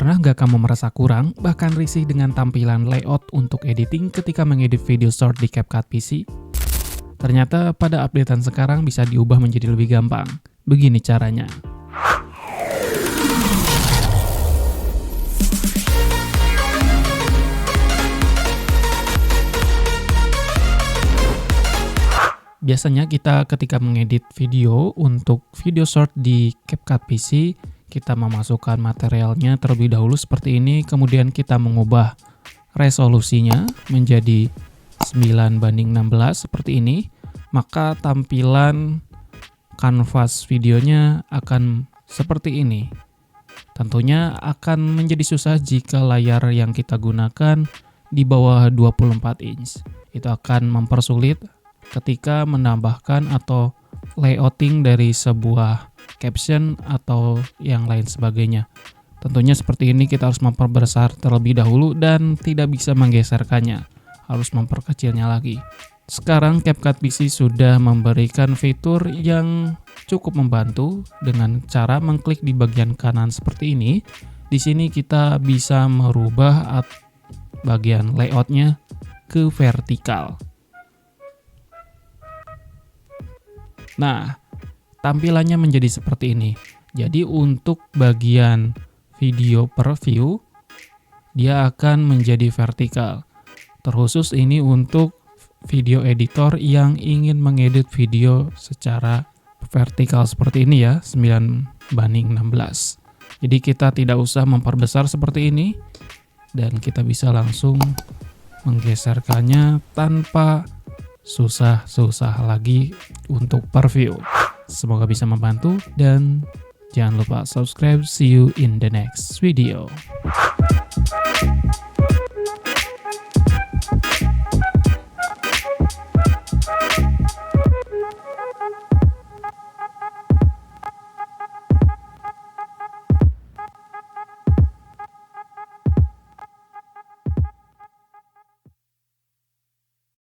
Pernah nggak kamu merasa kurang, bahkan risih dengan tampilan layout untuk editing ketika mengedit video short di CapCut PC? Ternyata pada updatean sekarang bisa diubah menjadi lebih gampang. Begini caranya. Biasanya kita ketika mengedit video untuk video short di CapCut PC, kita memasukkan materialnya terlebih dahulu seperti ini, kemudian kita mengubah resolusinya menjadi 9:16 seperti ini, maka tampilan kanvas videonya akan seperti ini. Tentunya akan menjadi susah jika layar yang kita gunakan di bawah 24 inch. Itu akan mempersulit ketika menambahkan atau layouting dari sebuah caption atau yang lain sebagainya. Tentunya seperti ini kita harus memperbesar terlebih dahulu dan tidak bisa menggeserkannya, harus memperkecilnya lagi. Sekarang CapCut PC sudah memberikan fitur yang cukup membantu dengan cara mengklik di bagian kanan seperti ini. Di sini kita bisa merubah bagian layoutnya ke vertikal. Nah, tampilannya menjadi seperti ini. Jadi untuk bagian video per view, dia akan menjadi vertikal. Terkhusus ini untuk video editor yang ingin mengedit video secara vertikal seperti ini ya, 9:16. Jadi kita tidak usah memperbesar seperti ini, dan kita bisa langsung menggeserkannya tanpa susah-susah lagi untuk per view. Semoga bisa membantu dan jangan lupa subscribe. See you in the next video.